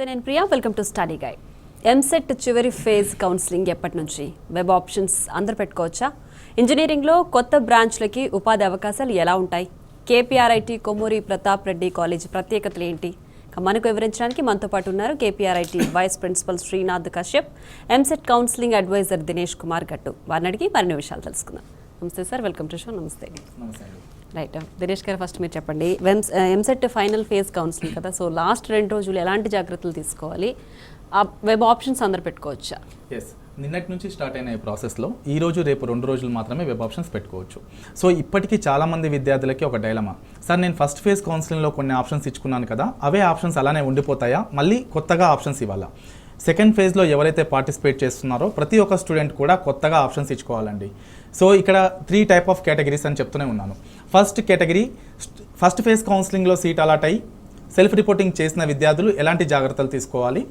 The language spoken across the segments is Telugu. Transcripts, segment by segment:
నమస్తే, నేను Priya. Welcome to study guide. EAMCET చివరి ఫేజ్ కౌన్సిలింగ్ ఎప్పటి నుంచి? వెబ్ ఆప్షన్స్ అందరు పెట్టుకోవచ్చా? ఇంజనీరింగ్లో కొత్త బ్రాంచ్లకి ఉపాధి అవకాశాలు ఎలా ఉంటాయి? కేపీఆర్ఐటీ కొమ్మూరి ప్రతాప్ రెడ్డి కాలేజ్ ప్రత్యేకతలు ఏంటి? మనకు వివరించడానికి మనతో పాటు ఉన్నారు KPRIT vice principal Srinath Kashyap, EAMCET counselling advisor Dinesh Kumar Gattu. వారిని అడిగి మరిన్ని విషయాలు తెలుసుకుందాం. నమస్తే సార్, వెల్కమ్ టు షో. నమస్తే. రైట్, దినేష్ గారు ఫస్ట్ మీరు చెప్పండి. ఎంసెట్ ఫైనల్ ఫేజ్ కౌన్సిలింగ్ కదా, సో లాస్ట్ 2 రోజులు ఎలాంటి జాగ్రత్తలు తీసుకోవాలి? వెబ్ ఆప్షన్స్ అందరు పెట్టుకోవచ్చా? ఎస్, నిన్నటి నుంచి స్టార్ట్ అయిన ఈ ప్రాసెస్లో ఈ రోజు రేపు 2 రోజులు మాత్రమే వెబ్ ఆప్షన్స్ పెట్టుకోవచ్చు. సో ఇప్పటికీ చాలామంది విద్యార్థులకి ఒక డైలమా, సార్ నేను ఫస్ట్ ఫేజ్ కౌన్సిలింగ్లో కొన్ని ఆప్షన్స్ ఇచ్చుకున్నాను కదా, అవే ఆప్షన్స్ అలానే ఉండిపోతాయా, మళ్ళీ కొత్తగా ఆప్షన్స్ ఇవ్వాలా? సెకండ్ ఫేజ్లో ఎవరైతే పార్టిసిపేట్ చేస్తున్నారో ప్రతి ఒక్క స్టూడెంట్ కూడా కొత్తగా ఆప్షన్స్ ఇచ్చుకోవాలండి. సో ఇక్కడ 3 టైప్ ఆఫ్ కేటగిరీస్ అని చెప్తూనే ఉన్నాను. ఫస్ట్ కేటగిరీ, ఫస్ట్ ఫేజ్ కౌన్సిలింగ్లో సీట్ అలాట్ అయ్యి సెల్ఫ్ రిపోర్టింగ్ చేసిన విద్యార్థులు ఎలాంటి జాగ్రత్తలు తీసుకోవాలి?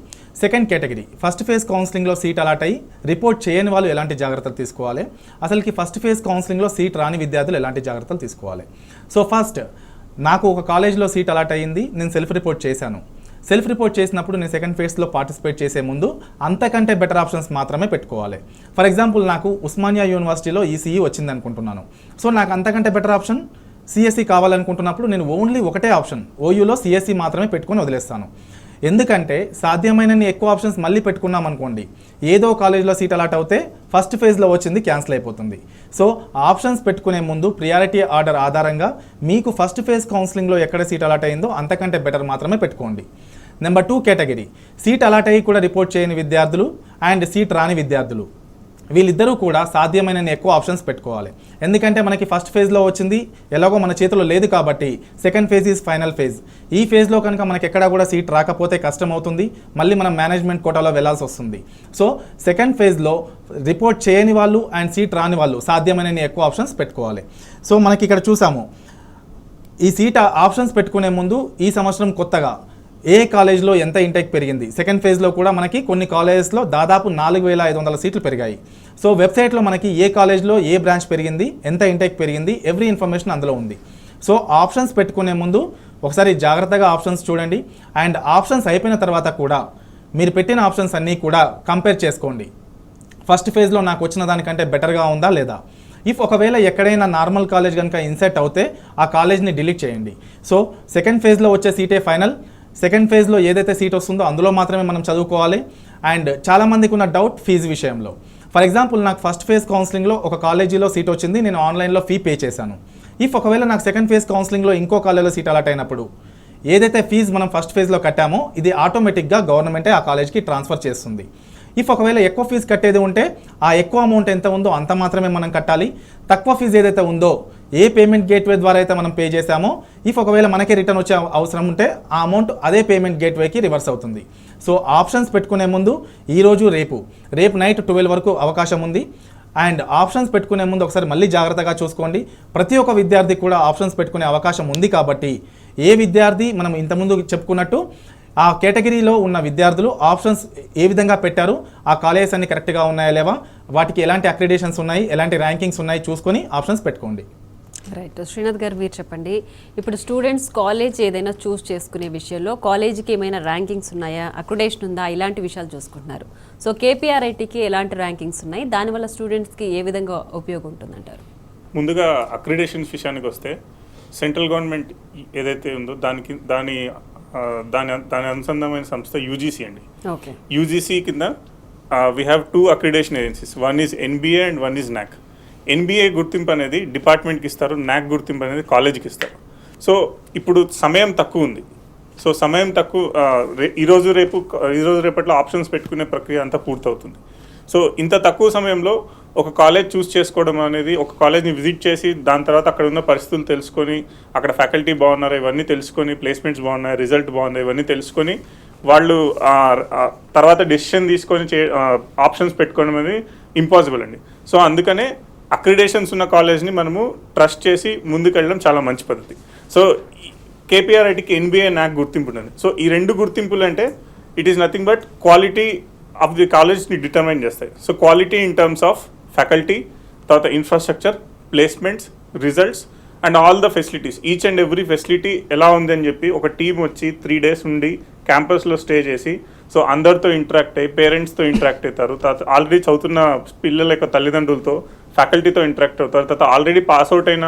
సెకండ్ కేటగిరీ, ఫస్ట్ ఫేజ్ కౌన్సిలింగ్లో సీట్ అలాట్ అయ్యి రిపోర్ట్ చేయని వాళ్ళు ఎలాంటి జాగ్రత్తలు తీసుకోవాలి? అసలుకి ఫస్ట్ ఫేజ్ కౌన్సిలింగ్లో సీట్ రాని విద్యార్థులు ఎలాంటి జాగ్రత్తలు తీసుకోవాలి? సో ఫస్ట్, నాకు ఒక కాలేజ్లో సీట్ అలాట్ అయ్యింది, నేను సెల్ఫ్ రిపోర్ట్ చేశాను. సెల్ఫ్ రిపోర్ట్ చేసినప్పుడు నేను సెకండ్ ఫేజ్లో పార్టిసిపేట్ చేసే ముందు అంతకంటే బెటర్ ఆప్షన్స్ మాత్రమే పెట్టుకోవాలి. ఫర్ ఎగ్జాంపుల్, నాకు ఉస్మానియా యూనివర్సిటీలో ఈసీఈ వచ్చింది అనుకుంటున్నాను. సో నాకు అంతకంటే బెటర్ ఆప్షన్ సిఎస్సి కావాలనుకుంటున్నప్పుడు నేను ఓన్లీ ఒకటే ఆప్షన్ ఓయూలో సిఎస్సి మాత్రమే పెట్టుకొని వదిలేస్తాను. ఎందుకంటే సాధ్యమైనన్ని ఎక్కువ ఆప్షన్స్ మళ్ళీ పెట్టుకున్నాం అనుకోండి, ఏదో కాలేజ్లో సీట్ అలాట్ అవుతే ఫస్ట్ ఫేజ్లో వచ్చింది క్యాన్సిల్ అయిపోతుంది. సో ఆప్షన్స్ పెట్టుకునే ముందు ప్రియారిటీ ఆర్డర్ ఆధారంగా మీకు ఫస్ట్ ఫేజ్ కౌన్సిలింగ్లో ఎక్కడ సీట్ అలాట్ అయిందో అంతకంటే బెటర్ మాత్రమే పెట్టుకోండి. నెంబర్ 2 కేటగిరీ, సీట్ అలాట్ అయ్యి కూడా రిపోర్ట్ చేయని విద్యార్థులు అండ్ సీట్ రాని విద్యార్థులు, వీళ్ళిద్దరూ కూడా సాధ్యమైనన్ని ఎక్కువ ఆప్షన్స్ పెట్టుకోవాలి. ఎందుకంటే మనకి ఫస్ట్ ఫేజ్లో వచ్చింది ఎలాగో మన చేతిలో లేదు కాబట్టి second phase is final phase. ఈ ఫేజ్లో కనుక మనకి ఎక్కడా కూడా సీట్ రాకపోతే కష్టం అవుతుంది, మళ్ళీ మనం మేనేజ్మెంట్ కోటాలో వెళ్లాల్సి వస్తుంది. సో సెకండ్ ఫేజ్లో రిపోర్ట్ చేయని వాళ్ళు అండ్ సీట్ రాని వాళ్ళు సాధ్యమైనన్ని ఎక్కువ ఆప్షన్స్ పెట్టుకోవాలి. సో మనకి ఇక్కడ చూసాము, ఈ సీట్ ఆప్షన్స్ పెట్టుకునే ముందు ఈ సంవత్సరం కొత్తగా ఏ కాలేజ్లో ఎంత ఇంటేక్ పెరిగింది, సెకండ్ ఫేజ్లో కూడా మనకి కొన్ని కాలేజెస్లో దాదాపు 4500 సీట్లు పెరిగాయి. సో వెబ్సైట్లో మనకి ఏ కాలేజ్లో ఏ బ్రాంచ్ పెరిగింది, ఎంత ఇంటేక్ పెరిగింది, ఎవ్రీ ఇన్ఫర్మేషన్ అందులో ఉంది. సో ఆప్షన్స్ పెట్టుకునే ముందు ఒకసారి జాగ్రత్తగా ఆప్షన్స్ చూడండి. అండ్ ఆప్షన్స్ అయిపోయిన తర్వాత కూడా మీరు పెట్టిన ఆప్షన్స్ అన్నీ కూడా కంపేర్ చేసుకోండి. ఫస్ట్ ఫేజ్లో నాకు వచ్చిన దానికంటే బెటర్గా ఉందా లేదా? ఇఫ్ ఒకవేళ ఎక్కడైనా నార్మల్ కాలేజ్ కనుక ఇన్సెట్ అవుతే ఆ కాలేజ్ని డిలీట్ చేయండి. సో సెకండ్ ఫేజ్లో వచ్చే సీటే ఫైనల్, సెకండ్ ఫేజ్లో ఏదైతే సీట్ వస్తుందో అందులో మాత్రమే మనం చదువుకోవాలి. అండ్ చాలామందికి ఉన్న డౌట్ ఫీజు విషయంలో. ఫర్ ఎగ్జాంపుల్, నాకు ఫస్ట్ ఫేజ్ కౌన్సిలింగ్లో ఒక కాలేజీలో సీట్ వచ్చింది, నేను ఆన్లైన్లో ఫీ పే చేశాను. ఇఫ్ ఒకవేళ నాకు సెకండ్ ఫేజ్ కౌన్సిలింగ్లో ఇంకో కాలేజ్లో సీట్ అలాట్ అయినప్పుడు ఏదైతే ఫీజు మనం ఫస్ట్ ఫేజ్లో కట్టామో ఇది ఆటోమేటిక్గా గవర్నమెంటే ఆ కాలేజ్కి ట్రాన్స్ఫర్ చేస్తుంది. ఇఫ్ ఒకవేళ ఎక్కువ ఫీజు కట్టేది ఉంటే ఆ ఎక్కువ అమౌంట్ ఎంత ఉందో అంత మాత్రమే మనం కట్టాలి. తక్కువ ఫీజు ఏదైతే ఉందో, ఏ పేమెంట్ గేట్వే ద్వారా అయితే మనం పే చేశామో, ఇఫ్ ఒకవేళ మనకి రిటర్న్ వచ్చే అవసరం ఉంటే ఆ అమౌంట్ అదే పేమెంట్ గేట్వేకి రివర్స్ అవుతుంది. సో ఆప్షన్స్ పెట్టుకునే ముందు ఈరోజు రేపు నైట్ 12 వరకు అవకాశం ఉంది. అండ్ ఆప్షన్స్ పెట్టుకునే ముందు ఒకసారి మళ్ళీ జాగ్రత్తగా చూసుకోండి. ప్రతి ఒక్క విద్యార్థి కూడా ఆప్షన్స్ పెట్టుకునే అవకాశం ఉంది కాబట్టి ఏ విద్యార్థి మనం ఇంతకుముందు చెప్పుకున్నట్టు ఆ కేటగిరీలో ఉన్న విద్యార్థులు ఆప్షన్స్ ఏ విధంగా పెట్టారు, ఆ కాలేజెస్ అన్ని కరెక్ట్గా ఉన్నాయా లేవా, వాటికి ఎలాంటి అక్రిడేషన్స్ ఉన్నాయి, ఎలాంటి ర్యాంకింగ్స్ ఉన్నాయి చూసుకొని ఆప్షన్స్ పెట్టుకోండి. రైట్, శ్రీనాథ్ గారు మీరు చెప్పండి. ఇప్పుడు స్టూడెంట్స్ కాలేజ్ ఏదైనా చూస్ చేసుకునే విషయంలో కాలేజీకి ఏమైనా ర్యాంకింగ్స్ ఉన్నాయా, అక్రిడేషన్ ఉందా, ఇలాంటి విషయాలు చూసుకుంటున్నారు. సో కేపీఆర్ఐటీకి ఎలాంటి ర్యాంకింగ్స్ ఉన్నాయి, దానివల్ల స్టూడెంట్స్కి ఏ విధంగా ఉపయోగం ఉంటుందంటారు? ముందుగా అక్రిడేషన్స్ విషయానికి వస్తే, సెంట్రల్ గవర్నమెంట్ ఏదైతే ఉందో దాని అనుసంధానమైన సంస్థ యూజీసీ అండి. యూజీసీ కింద we have 2 accreditation agencies. One is NBA and one is నాక్. ఎన్బిఏ గుర్తింపు అనేది డిపార్ట్మెంట్కి ఇస్తారు, నాక్ గుర్తింపు అనేది కాలేజీకి ఇస్తారు. సో ఇప్పుడు సమయం తక్కువ ఉంది. సో సమయం తక్కువ, ఈరోజు రేపట్లో ఆప్షన్స్ పెట్టుకునే ప్రక్రియ అంతా పూర్తవుతుంది. సో ఇంత తక్కువ సమయంలో ఒక కాలేజ్ చూస్ చేసుకోవడం అనేది, ఒక కాలేజ్ని విజిట్ చేసి దాని తర్వాత అక్కడ ఉన్న పరిస్థితులు తెలుసుకొని, అక్కడ ఫ్యాకల్టీ బాగున్నారా ఇవన్నీ తెలుసుకొని, ప్లేస్మెంట్స్ బాగున్నాయి, రిజల్ట్ బాగున్నాయి ఇవన్నీ తెలుసుకొని వాళ్ళు తర్వాత డెసిషన్ తీసుకొని ఆప్షన్స్ పెట్టుకోవడం అనేది ఇంపాసిబుల్ అండి. సో అందుకనే అక్రిడేషన్స్ ఉన్న కాలేజ్ని మనము ట్రస్ట్ చేసి ముందుకెళ్ళడం చాలా మంచి పద్ధతి. సో కేపీఆర్ఐటీకి ఎన్బిఏ నాక్ గుర్తింపు ఉంటుంది. సో ఈ 2 గుర్తింపులు అంటే it is nothing but quality of the కాలేజ్ని డిటర్మైన్ చేస్తాయి. So quality in terms of faculty, తర్వాత infrastructure, placements, results and all the facilities, each and every facility ఎలా ఉంది అని చెప్పి ఒక టీం వచ్చి 3 days ఉండి క్యాంపస్లో స్టే చేసి, సో అందరితో ఇంటరాక్ట్ అయ్యి పేరెంట్స్తో ఇంటరాక్ట్ అవుతారు, తర్వాత ఆల్రెడీ చదువుతున్న పిల్లల యొక్క తల్లిదండ్రులతో ఫ్యాకల్టీతో ఇంటరాక్ట్ అవుతారు, తర్వాత ఆల్రెడీ పాస్అవుట్ అయిన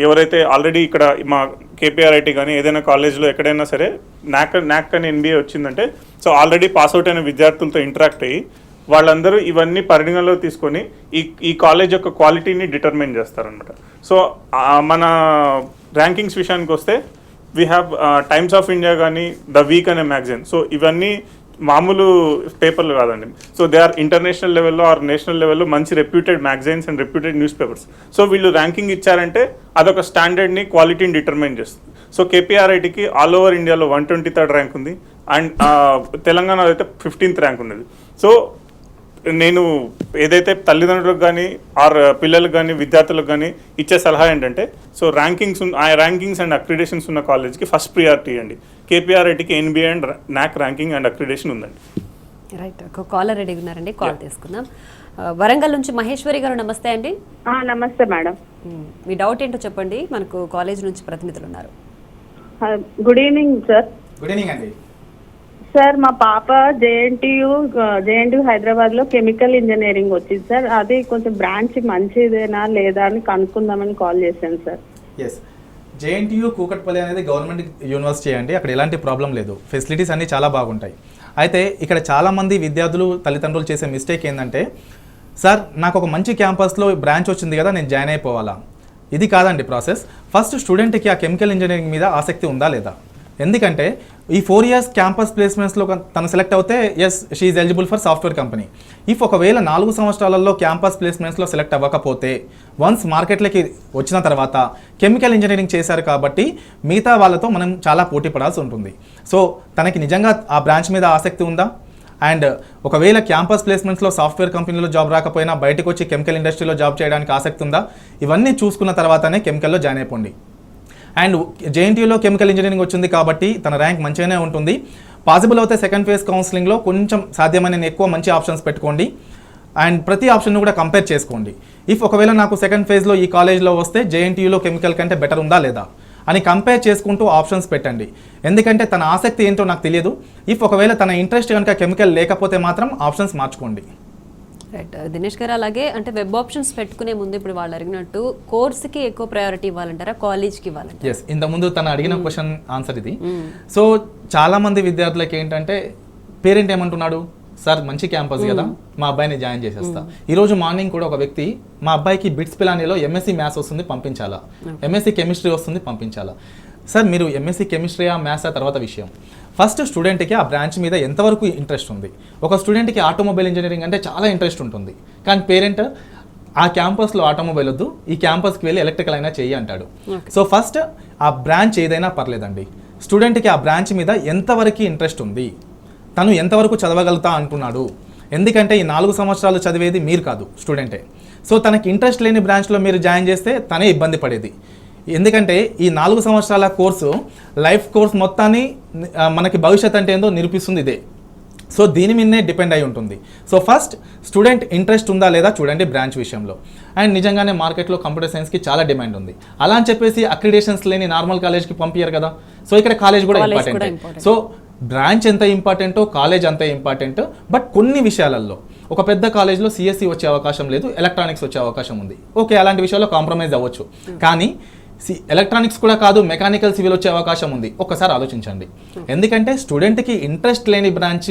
ఎవరైతే ఆల్రెడీ ఇక్కడ మా కేపీఆర్ఐటీ కానీ ఏదైనా కాలేజ్లో ఎక్కడైనా సరే నాక్ అని ఎన్బిఏ వచ్చిందంటే, సో ఆల్రెడీ పాస్అవుట్ అయిన విద్యార్థులతో ఇంటరాక్ట్ అయ్యి వాళ్ళందరూ ఇవన్నీ పరిగణలో తీసుకొని ఈ కాలేజ్ యొక్క క్వాలిటీని డిటర్మైన్ చేస్తారనమాట. సో మన ర్యాంకింగ్స్ విషయానికి వస్తే we have times of India కానీ ద వీక్ అనే మ్యాగజైన్, సో ఇవన్నీ మామూలు పేపర్లు కాదండి. సో దే ఆర్ ఇంటర్నేషనల్ లెవెల్లో ఆర్ నేషనల్ లెవెల్లో మంచి reputed magazines and reputed news papers. So వీళ్ళు ర్యాంకింగ్ ఇచ్చారంటే అదొక స్టాండర్డ్ని క్వాలిటీని డిటర్మైన్ చేస్తుంది. సో కేపీఆర్ఐటీకి ఆల్ ఓవర్ ఇండియాలో 123rd ర్యాంక్ ఉంది అండ్ తెలంగాణలో అయితే 15th ర్యాంక్ ఉన్నది. సో నేను ఏదైతే తల్లిదండ్రులకు కానీ ఆర్ పిల్లలకు కానీ విద్యార్థులకు కానీ ఇచ్చే సలహా ఏంటంటే, సో ర్యాంకింగ్స్ అండ్ అక్రిడేషన్స్ ఉన్న కాలేజ్కి ఫస్ట్ ప్రియారిటీ అండి. కేపీఆర్ఐటీకి ఎన్బిఏ అండ్ నాక్ ర్యాంకింగ్ అండ్ అక్రిడేషన్ ఉందండి. రైట్, ఒక కాలర్ రెడీ ఉన్నారండి, కాల్ తీసుకుందాం. వరంగల్ నుంచి మహేశ్వరి గారు, నమస్తే అండి. నమస్తే మేడం. మీ డౌట్ ఏంటో చెప్పండి, మనకు కాలేజ్ నుంచి ప్రతినిధులు ఉన్నారు. Good evening sir. Good evening అండి. సార్ మా పాప జేఎన్టీయూ హైదరాబాద్ లో కెమికల్ ఇంజనీరింగ్ వచ్చింది సార్. అది కొంచెం బ్రాంచ్ మంచిదేనా లేదా అని కనుక్కుందామని కాల్ చేశాను సార్. ఎస్, జేఎన్టీయూ కూకట్పల్లి అనేది గవర్నమెంట్ యూనివర్సిటీ అండి. అక్కడ ఎలాంటి ప్రాబ్లం లేదు, ఫెసిలిటీస్ అన్నీ చాలా బాగుంటాయి. అయితే ఇక్కడ చాలామంది విద్యార్థులు తల్లిదండ్రులు చేసే మిస్టేక్ ఏంటంటే, సార్ నాకు ఒక మంచి క్యాంపస్లో బ్రాంచ్ వచ్చింది కదా, నేను జాయిన్ అయిపోవాలా? ఇది కాదండి ప్రాసెస్. ఫస్ట్ స్టూడెంట్కి ఆ కెమికల్ ఇంజనీరింగ్ మీద ఆసక్తి ఉందా లేదా? ఎందుకంటే ఈ 4 years క్యాంపస్ ప్లేస్మెంట్స్లో తను సెలెక్ట్ అవుతే as she eligible for software company. If ఒకవేళ 4 సంవత్సరాలలో క్యాంపస్ ప్లేస్మెంట్స్లో సెలెక్ట్ అవ్వకపోతే, వన్స్ మార్కెట్లోకి వచ్చిన తర్వాత కెమికల్ ఇంజనీరింగ్ చేశారు కాబట్టి మిగతా వాళ్ళతో మనం చాలా పోటీ పడాల్సి ఉంటుంది. సో తనకి నిజంగా ఆ బ్రాంచ్ మీద ఆసక్తి ఉందా? అండ్ ఒకవేళ క్యాంపస్ ప్లేస్మెంట్స్లో సాఫ్ట్వేర్ కంపెనీలో జాబ్ రాకపోయినా బయటకు వచ్చి కెమికల్ ఇండస్ట్రీలో జాబ్ చేయడానికి ఆసక్తి ఉందా? ఇవన్నీ చూసుకున్న తర్వాతనే కెమికల్లో జాయిన్ అయిపోండి. అండ్ జేఎన్టీయూలో కెమికల్ ఇంజనీరింగ్ వచ్చింది కాబట్టి తన ర్యాంక్ మంచిగానే ఉంటుంది. పాసిబుల్ అయితే సెకండ్ ఫేజ్ కౌన్సిలింగ్లో కొంచెం సాధ్యమైన ఎక్కువ మంచి ఆప్షన్స్ పెట్టుకోండి అండ్ ప్రతి ఆప్షన్ను కూడా కంపేర్ చేసుకోండి. ఇఫ్ ఒకవేళ నాకు సెకండ్ ఫేజ్లో ఈ కాలేజ్లో వస్తే జేఎన్టీయూలో కెమికల్ కంటే బెటర్ ఉందా లేదా అని కంపేర్ చేసుకుంటూ ఆప్షన్స్ పెట్టండి. ఎందుకంటే తన ఆసక్తి ఏంటో నాకు తెలియదు. ఇఫ్ ఒకవేళ తన ఇంట్రెస్ట్ కనుక కెమికల్ లేకపోతే మాత్రం ఆప్షన్స్ మార్చుకోండి. రైట్ దినేష్ గారు, అలాగే అంటే వెబ్ ఆప్షన్స్ పెట్టుకునే ముందు ఇప్పుడు వాళ్ళు అడిగినట్టు కోర్సుకి ఎక్కువ ప్రయారిటీ ఇవ్వాలంటారా, కాలేజ్కి ఇవ్వాలంటారా? ఎస్, ఇంతకుముందు తను అడిగిన క్వశ్చన్ ఆన్సర్ ఇది. సో చాలామంది విద్యార్థులకి ఏంటంటే పేరెంట్ ఏమంటున్నాడు, సార్ మంచి క్యాంపస్ కదా, మా అబ్బాయిని జాయిన్ చేసేస్తా. ఈరోజు మార్నింగ్ కూడా ఒక వ్యక్తి, మా అబ్బాయికి బిట్స్ పిలానీలో ఎంఎస్సీ మ్యాథ్స్ వస్తుంది పంపించాలా, ఎంఎస్సీ కెమిస్ట్రీ వస్తుంది పంపించాలా. సార్ మీరు ఎంఎస్సీ కెమిస్ట్రీ మ్యాథ్స్ తర్వాత విషయం, ఫస్ట్ స్టూడెంట్కి ఆ బ్రాంచ్ మీద ఎంతవరకు ఇంట్రెస్ట్ ఉంది. ఒక స్టూడెంట్కి ఆటోమొబైల్ ఇంజనీరింగ్ అంటే చాలా ఇంట్రెస్ట్ ఉంటుంది, కానీ పేరెంట్ ఆ క్యాంపస్లో ఆటోమొబైల్ వద్దు, ఈ క్యాంపస్కి వెళ్ళి ఎలక్ట్రికల్ అయినా చెయ్యి అంటాడు. సో ఫస్ట్ ఆ బ్రాంచ్ ఏదైనా పర్లేదండి, స్టూడెంట్కి ఆ బ్రాంచ్ మీద ఎంతవరకు ఇంట్రెస్ట్ ఉంది, తను ఎంతవరకు చదవగలుగుతా అంటున్నాడు. ఎందుకంటే ఈ 4 సంవత్సరాలు చదివేది మీరు కాదు, స్టూడెంటే. సో తనకి ఇంట్రెస్ట్ లేని బ్రాంచ్లో మీరు జాయిన్ చేస్తే తనే ఇబ్బంది పడేది. ఎందుకంటే ఈ 4 సంవత్సరాల కోర్సు లైఫ్ కోర్స్ మొత్తాన్ని మనకి భవిష్యత్ అంటే ఏందో నిరూపిస్తుంది ఇదే. సో దీని మీదనే డిపెండ్ అయి ఉంటుంది. సో ఫస్ట్ స్టూడెంట్ ఇంట్రెస్ట్ ఉందా లేదా చూడండి బ్రాంచ్ విషయంలో. అండ్ నిజంగానే మార్కెట్లో కంప్యూటర్ సైన్స్కి చాలా డిమాండ్ ఉంది. అలా అని చెప్పేసి అక్రిడేషన్స్ లేని నార్మల్ కాలేజ్కి పంపించారు కదా. సో ఇక్కడ కాలేజ్ కూడా ఇంపార్టెంట్. సో బ్రాంచ్ ఎంత ఇంపార్టెంటో కాలేజ్ అంతే ఇంపార్టెంట్. బట్ కొన్ని విషయాలలో ఒక పెద్ద కాలేజ్లో సిఎస్సి వచ్చే అవకాశం లేదు, ఎలక్ట్రానిక్స్ వచ్చే అవకాశం ఉంది. ఓకే, అలాంటి విషయాల్లో కాంప్రమైజ్ అవ్వచ్చు. కానీ ఎలక్ట్రానిక్స్ కూడా కాదు, మెకానికల్ సివిల్ వచ్చే అవకాశం ఉంది. ఒక్కసారి ఆలోచించండి. ఎందుకంటే స్టూడెంట్కి ఇంట్రెస్ట్ లేని బ్రాంచ్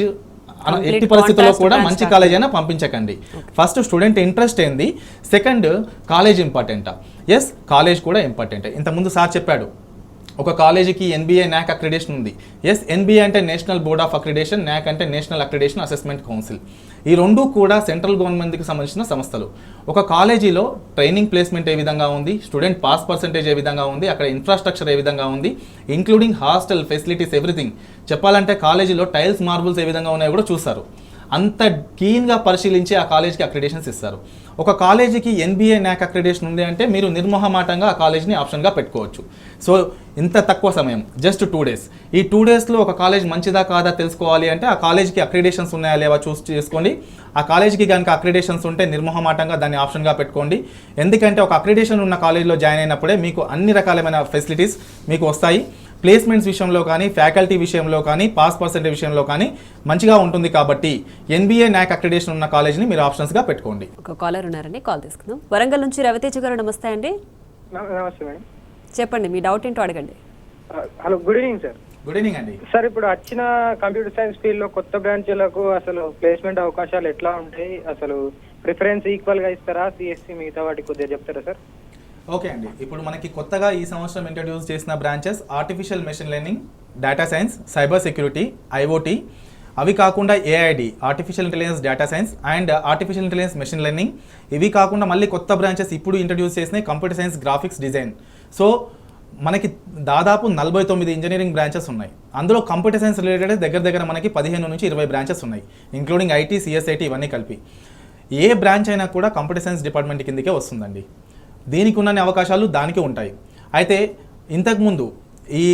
ఎట్టి పరిస్థితుల్లో కూడా మంచి కాలేజ్ అయినా పంపించకండి. ఫస్ట్ స్టూడెంట్ ఇంట్రెస్ట్ ఏంది, సెకండ్ కాలేజ్ ఇంపార్టెంటా? ఎస్, కాలేజ్ కూడా ఇంపార్టెంటే. ఇంతకుముందు సార్ చెప్పాడు ఒక కాలేజీకి ఎన్బిఏ నాక్ అక్రిడేషన్ ఉంది. ఎస్, ఎన్బిఏ అంటే నేషనల్ బోర్డ్ ఆఫ్ అక్రిడేషన్, నాక్ అంటే నేషనల్ అక్రిడేషన్ అసెస్మెంట్ కౌన్సిల్. ఈ రెండు కూడా సెంట్రల్ గవర్నమెంట్కి సంబంధించిన సంస్థలు. ఒక కాలేజీలో ట్రైనింగ్ ప్లేస్మెంట్ ఏ విధంగా ఉంది, స్టూడెంట్ పాస్ పర్సెంటేజ్ ఏ విధంగా ఉంది, అక్కడ ఇన్ఫ్రాస్ట్రక్చర్ ఏ విధంగా ఉంది, ఇంక్లూడింగ్ హాస్టల్ ఫెసిలిటీస్ ఎవ్రీథింగ్. చెప్పాలంటే కాలేజీలో టైల్స్ మార్బుల్స్ ఏ విధంగా ఉన్నాయో కూడా చూస్తారు. అంత కీన్గా పరిశీలించి ఆ కాలేజ్కి అక్రిడేషన్స్ ఇస్తారు. ఒక కాలేజీకి NBA NAC అక్రిడేషన్ ఉంది అంటే మీరు నిర్మోహమాటంగా ఆ కాలేజ్ని ఆప్షన్గా పెట్టుకోవచ్చు. సో ఇంత తక్కువ సమయం, జస్ట్ 2 days. ఈ 2 daysలో ఒక కాలేజ్ మంచిదా కాదా తెలుసుకోవాలి అంటే ఆ కాలేజ్కి అక్రిడేషన్స్ ఉన్నాయా లేవా చూస్ చేసుకోండి. ఆ కాలేజ్కి కనుక అక్రిడేషన్స్ ఉంటే నిర్మోహమాటంగా దాన్ని ఆప్షన్గా పెట్టుకోండి. ఎందుకంటే ఒక అక్రిడేషన్ ఉన్న కాలేజ్లో జాయిన్ అయినప్పుడే మీకు అన్ని రకాలమైన ఫెసిలిటీస్ మీకు వస్తాయి. ప్లేస్మెంట్స్ విషయంలో కానీ, ఫ్యాకల్టీ విషయంలో కానీ, పాస్ పర్సెంటేజ్ విషయంలో కానీ మంచిగా ఉంటుంది. కాబట్టి NBA NAC అక్రిడేషన్ ఉన్న కాలేజ్ని మీరు ఆప్షన్స్గా పెట్టుకోండి. ఒక కాలర్ ఉన్నారండి, కాల్ తీసుకుందాం. వరంగల్ నుంచి రవితేజ గారు, నమస్తే అండి. నమస్తే మేడం. చెప్పండి, మీ డౌట్ ఏంటో అడగండి. Hello, good evening sir. Good evening అండి. సార్, ఇప్పుడు వచ్చిన కంప్యూటర్ సైన్స్ ఫీల్డ్లో కొత్త బ్రాంచ్లకు అసలు ప్లేస్మెంట్ అవకాశాలు ఎట్లా ఉంటాయి? అసలు ప్రిఫరెన్స్ ఈక్వల్గా ఇస్తారా? CSC మిగతా వాటికి కొద్దిగా చెప్తారా సార్? ఓకే అండి, ఇప్పుడు మనకి కొత్తగా ఈ సంవత్సరం ఇంట్రడ్యూస్ చేసిన branches artificial machine learning, data science, cyber security, IoT, అవి కాకుండా AID artificial intelligence data science and artificial intelligence machine learning. ఇవి కాకుండా మళ్ళీ కొత్త బ్రాంచెస్ ఇప్పుడు ఇంట్రడ్యూస్ చేసినాయి computer science, graphics design. So మనకి దాదాపు 49 ఇంజనీరింగ్ బ్రాంచెస్ ఉన్నాయి. అందులో కంప్యూటర్ సైన్స్ రిలేటెడ్ దగ్గర మనకి 15 నుంచి 20 బ్రాంచెస్ ఉన్నాయి, ఇంక్లూడింగ్ IT, CSIT ఇవన్నీ కలిపి. ఏ బ్రాంచ్ అయినా కూడా కంప్యూటర్ సైన్స్ డిపార్ట్మెంట్ కిందకే వస్తుందండి. దీనికి ఉన్న అవకాశాలు దానికి ఉంటాయి. అయితే ఇంతకుముందు ఈ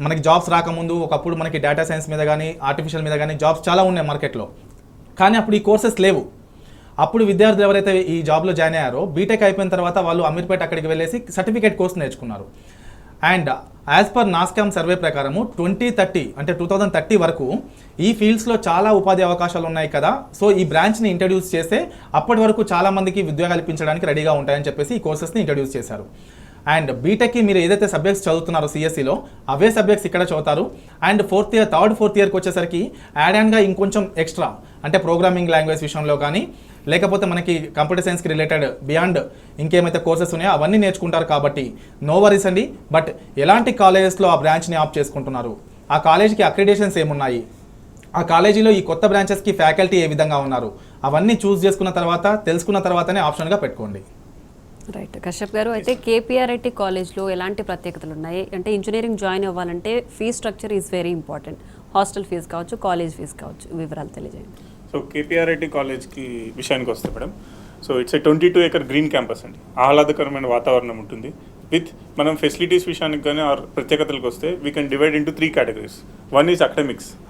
మనకి జాబ్స్ రాకముందు ఒకప్పుడు మనకి డేటా సైన్స్ మీద కానీ, ఆర్టిఫిషియల్ మీద కానీ జాబ్స్ చాలా ఉన్నాయి మార్కెట్లో. కానీ అప్పుడు ఈ కోర్సెస్ లేవు. అప్పుడు విద్యార్థులు ఎవరైతే ఈ జాబ్లో జాయిన్ అయ్యారో బీటెక్ అయిపోయిన తర్వాత వాళ్ళు అమీర్పేట అక్కడికి వెళ్ళేసి సర్టిఫికేట్ కోర్స్ నేర్చుకున్నారు. And as per NASSCOM survey ప్రకారము 2030 వరకు ఈ ఫీల్డ్స్లో చాలా ఉపాధి అవకాశాలు ఉన్నాయి కదా. సో ఈ బ్రాంచ్ని ఇంట్రడ్యూస్ చేస్తే అప్పటి వరకు చాలామందికి ఉద్యోగాలు ఇప్పించడానికి రెడీగా ఉంటాయని చెప్పేసి ఈ కోర్సెస్ని ఇంట్రడ్యూస్ చేశారు. అండ్ బీటెక్కి మీరు ఏదైతే సబ్జెక్ట్స్ చదువుతున్నారో CSCలో అవే సబ్జెక్ట్స్ ఇక్కడ చదువుతారు. అండ్ థర్డ్ ఇయర్కి వచ్చేసరికి యాడ్ ఆన్గా ఇంకొంచెం ఎక్స్ట్రా అంటే ప్రోగ్రామింగ్ లాంగ్వేజ్ విషయంలో కానీ, లేకపోతే మనకి కంప్యూటర్ సైన్స్కి రిలేటెడ్ బియాండ్ ఇంకేమైతే కోర్సెస్ ఉన్నాయో అవన్నీ నేర్చుకుంటారు. కాబట్టి నో వరీస్ అండి. బట్ ఎలాంటి కాలేజెస్లో ఆ బ్రాంచ్ని ఆప్ చేసుకుంటున్నారు, ఆ కాలేజీకి అక్రిడేషన్స్ ఏమున్నాయి, ఆ కాలేజీలో ఈ కొత్త బ్రాంచెస్కి ఫ్యాకల్టీ ఏ విధంగా ఉన్నారు, అవన్నీ చూస్ చేసుకున్న తర్వాత తెలుసుకున్న తర్వాతనే ఆప్షన్గా పెట్టుకోండి. రైట్, కశ్యప్ గారు. అయితే KPRIT కాలేజ్లో ఎలాంటి ప్రత్యేకతలు ఉన్నాయి అంటే ఇంజనీరింగ్ జాయిన్ అవ్వాలంటే fee structure is very important. Hostel fee కావచ్చు, కాలేజ్ ఫీజు కావచ్చు, వివరాలు తెలియజేయండి. సో KPRIT కాలేజ్కి విషయానికి వస్తే madam, so it's 22 acre green campus అండి. ఆహ్లాదకరమైన వాతావరణం ఉంటుంది. విత్ మనం ఫెసిలిటీస్ విషయానికి కానీ ఆర్ ప్రత్యేకతలకు వస్తే we can divide into 3 categories. One is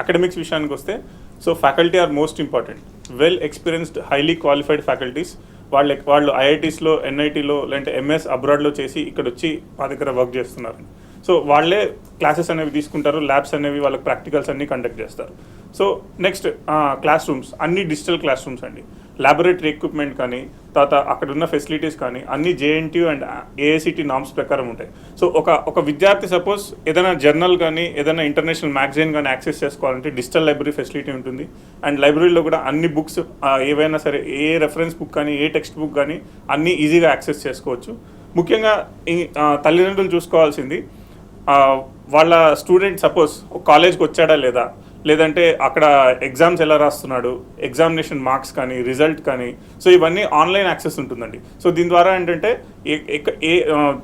academics విషయానికి వస్తే so faculty are most important. Well experienced, highly qualified faculties. వాళ్ళు IITsలో, NITలో లేదంటే MS అబ్రాడ్లో చేసి ఇక్కడ వచ్చి మా దగ్గర వర్క్ చేస్తున్నారు. సో వాళ్ళే క్లాసెస్ అనేవి తీసుకుంటారు, ల్యాబ్స్ అనేవి వాళ్ళకి ప్రాక్టికల్స్ అన్నీ కండక్ట్ చేస్తారు. సో నెక్స్ట్ క్లాస్ రూమ్స్ అన్ని డిజిటల్ క్లాస్ రూమ్స్ అండి. ల్యాబొరేటరీ ఎక్విప్మెంట్ కానీ, తర్వాత అక్కడ ఉన్న ఫెసిలిటీస్ కానీ అన్ని JNTU అండ్ AICT నామ్స్ ప్రకారం ఉంటాయి. సో ఒక విద్యార్థి సపోజ్ ఏదైనా జర్నల్ కానీ, ఏదైనా ఇంటర్నేషనల్ మ్యాగజైన్ కానీ యాక్సెస్ చేసుకోవాలంటే డిజిటల్ లైబ్రరీ ఫెసిలిటీ ఉంటుంది. అండ్ లైబ్రరీలో కూడా అన్ని బుక్స్ ఏవైనా సరే, ఏ రెఫరెన్స్ బుక్ కానీ, ఏ టెక్స్ట్ బుక్ కానీ అన్నీ ఈజీగా యాక్సెస్ చేసుకోవచ్చు. ముఖ్యంగా తల్లిదండ్రులు చూసుకోవాల్సింది వాళ్ళ స్టూడెంట్ సపోజ్ కాలేజ్కి వచ్చాడా లేదా, లేదంటే అక్కడ ఎగ్జామ్స్ ఎలా రాస్తున్నాడు, ఎగ్జామినేషన్ మార్క్స్ కానీ, రిజల్ట్ కానీ, సో ఇవన్నీ ఆన్లైన్ యాక్సెస్ ఉంటుందండి. సో దీని ద్వారా ఏంటంటే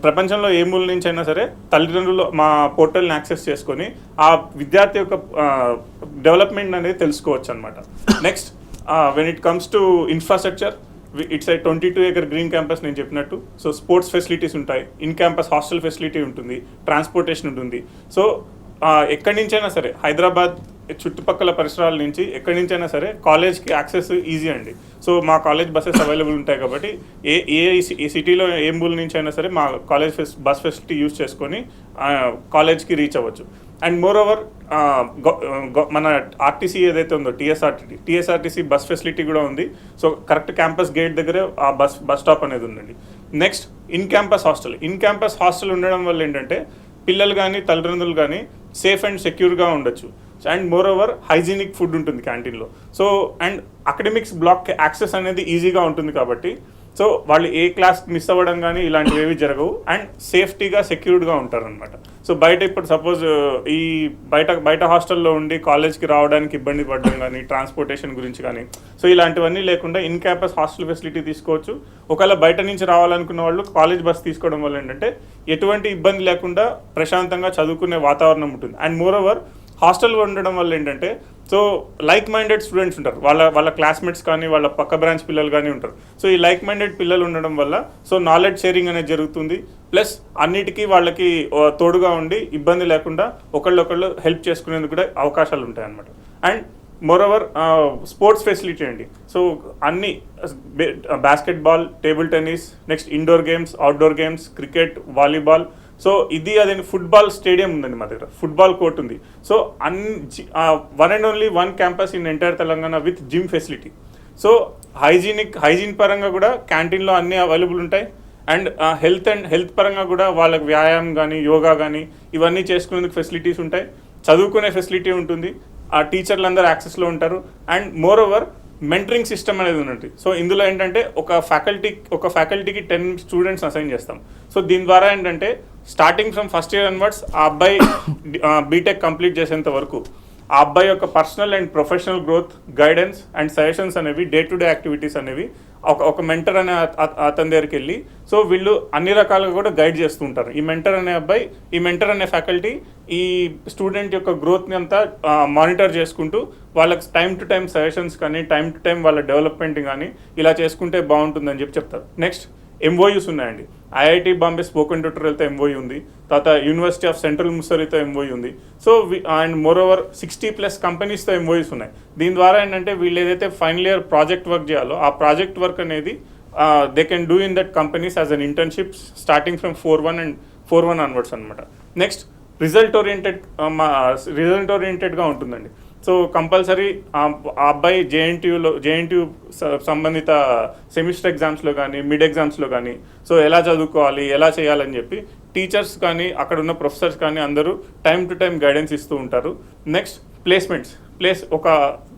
ప్రపంచంలో ఏ మూల నుంచి అయినా సరే తల్లిదండ్రులు మా పోర్టల్ని యాక్సెస్ చేసుకొని ఆ విద్యార్థి యొక్క డెవలప్మెంట్ అనేది తెలుసుకోవచ్చు అనమాట. Next when it comes to infrastructure, it's 22 acre green campus నేను చెప్పినట్టు. సో స్పోర్ట్స్ ఫెసిలిటీస్ ఉంటాయి, ఇన్ క్యాంపస్ హాస్టల్ ఫెసిలిటీ ఉంటుంది, ట్రాన్స్పోర్టేషన్ ఉంటుంది. సో ఎక్కడి నుంచైనా సరే, హైదరాబాద్ చుట్టుపక్కల పరిసరాల నుంచి ఎక్కడి నుంచైనా సరే కాలేజ్కి యాక్సెస్ ఈజీ అండి. సో మా కాలేజ్ బస్సెస్ అవైలబుల్ ఉంటాయి కాబట్టి ఏ సిటీలో ఏ మూల నుంచి అయినా సరే మా కాలేజ్ బస్ ఫెసిలిటీ యూజ్ చేసుకొని కాలేజ్కి రీచ్ అవ్వచ్చు. అండ్ మోర్ ఓవర్ మన ఆర్టీసీ ఏదైతే ఉందో టీఎస్ఆర్టీసీ బస్ ఫెసిలిటీ కూడా ఉంది. సో కరెక్ట్ క్యాంపస్ గేట్ దగ్గరే ఆ బస్ స్టాప్ అనేది ఉందండి. నెక్స్ట్ ఇన్ క్యాంపస్ హాస్టల్ ఉండడం వల్ల ఏంటంటే పిల్లలు కానీ, తల్లిదండ్రులు కానీ సేఫ్ అండ్ సెక్యూర్గా ఉండొచ్చు. And more over hygienic food ఉంటుంది క్యాంటీన్లో. So and academics block access అనేది ఈజీగా ఉంటుంది కాబట్టి సో వాళ్ళు ఏ క్లాస్ మిస్ అవ్వడం కానీ ఇలాంటివి ఏవి జరగవు. అండ్ సేఫ్టీగా, సెక్యూర్డ్గా ఉంటారనమాట. సో బయట ఇప్పుడు సపోజ్ ఈ బయట హాస్టల్లో ఉండి కాలేజ్కి రావడానికి ఇబ్బంది పడడం కానీ, ట్రాన్స్పోర్టేషన్ గురించి కానీ, సో ఇలాంటివన్నీ లేకుండా ఇన్ క్యాంపస్ హాస్టల్ ఫెసిలిటీ తీసుకోవచ్చు. ఒకవేళ బయట నుంచి రావాలనుకున్న వాళ్ళు కాలేజ్ బస్ తీసుకోవడం వల్ల ఏంటంటే ఎటువంటి ఇబ్బంది లేకుండా ప్రశాంతంగా చదువుకునే వాతావరణం ఉంటుంది. అండ్ మోర్ ఓవర్ హాస్టల్లో ఉండడం వల్ల ఏంటంటే సో లైక్ మైండెడ్ స్టూడెంట్స్ ఉంటారు, వాళ్ళ క్లాస్మేట్స్ కానీ వాళ్ళ పక్క బ్రాంచ్ పిల్లలు కానీ ఉంటారు. సో ఈ లైక్ మైండెడ్ పిల్లలు ఉండడం వల్ల సో నాలెడ్జ్ షేరింగ్ అనేది జరుగుతుంది. ప్లస్ అన్నిటికీ వాళ్ళకి తోడుగా ఉండి ఇబ్బంది లేకుండా ఒకళ్ళొకళ్ళు హెల్ప్ చేసుకునేందుకు కూడా అవకాశాలు ఉంటాయి అన్నమాట. అండ్ మోరోవర్ స్పోర్ట్స్ ఫెసిలిటీ అండి. సో అన్ని basketball, table tennis, next indoor games, outdoor games, cricket, volleyball. So అదే ఫుట్బాల్ స్టేడియం ఉందండి మా దగ్గర, ఫుట్బాల్ కోర్ట్ ఉంది. So one and only one campus in entire Telangana with gym facility. So hygiene పరంగా కూడా క్యాంటీన్లో అన్నీ అవైలబుల్ ఉంటాయి. అండ్ హెల్త్ పరంగా కూడా వాళ్ళకి వ్యాయామం కానీ యోగా కానీ ఇవన్నీ చేసుకునేందుకు ఫెసిలిటీస్ ఉంటాయి. చదువుకునే ఫెసిలిటీ ఉంటుంది, ఆ టీచర్లు అందరూ యాక్సెస్లో ఉంటారు. And more over mentoring system అనేది ఉన్నట్టు. సో ఇందులో ఏంటంటే ఒక ఫ్యాకల్టీకి 10 స్టూడెంట్స్ అసైన్ చేస్తాం. సో దీని ద్వారా ఏంటంటే starting from first year onwards ఆ అబ్బాయి బీటెక్ కంప్లీట్ చేసేంత వరకు ఆ అబ్బాయి యొక్క personal and professional growth, guidance and suggestions అనేవి, డే టు డే యాక్టివిటీస్ అనేవి ఒక మెంటర్ అనే అతని దగ్గరికి వెళ్ళి సో వీళ్ళు అన్ని రకాలుగా కూడా గైడ్ చేస్తూ ఉంటారు. ఈ మెంటర్ అనే ఫ్యాకల్టీ ఈ స్టూడెంట్ యొక్క గ్రోత్ని అంతా మానిటర్ చేసుకుంటూ వాళ్ళకి టైం టు టైం సజెషన్స్ కానీ టైం టు టైం వాళ్ళ డెవలప్మెంట్ కానీ ఇలా చేసుకుంటే బాగుంటుందని చెప్తారు. నెక్స్ట్ ఎంఓయూస్ ఉన్నాయండి. ఐఐటి బాంబే స్పోకెన్ ట్యూటోరియల్తో ఎంఓయూ ఉంది, తర్వాత యూనివర్సిటీ ఆఫ్ సెంట్రల్ ముస్సరీతో ఎంఓయూ ఉంది. సో అండ్ మోర్ ఓవర్ 60+ కంపెనీస్తో ఎంఓయూస్ ఉన్నాయి. దీని ద్వారా ఏంటంటే వీళ్ళు ఏదైతే ఫైనల్ ఇయర్ ప్రాజెక్ట్ వర్క్ చేయాలో ఆ ప్రాజెక్ట్ వర్క్ అనేది they can do in that companies as an internship starting from 4-1 onwards అనమాట. నెక్స్ట్ రిజల్ట్ ఓరియంటెడ్గా ఉంటుందండి. సో కంపల్సరీ ఆ అబ్బాయి జేఎన్టీయూ సంబంధిత సెమిస్టర్ ఎగ్జామ్స్లో కానీ మిడ్ ఎగ్జామ్స్లో కానీ సో ఎలా చదువుకోవాలి, ఎలా చేయాలని చెప్పి టీచర్స్ కానీ అక్కడ ఉన్న ప్రొఫెసర్స్ కానీ అందరూ టైం టు టైం గైడెన్స్ ఇస్తూ ఉంటారు. Next placements. ఒక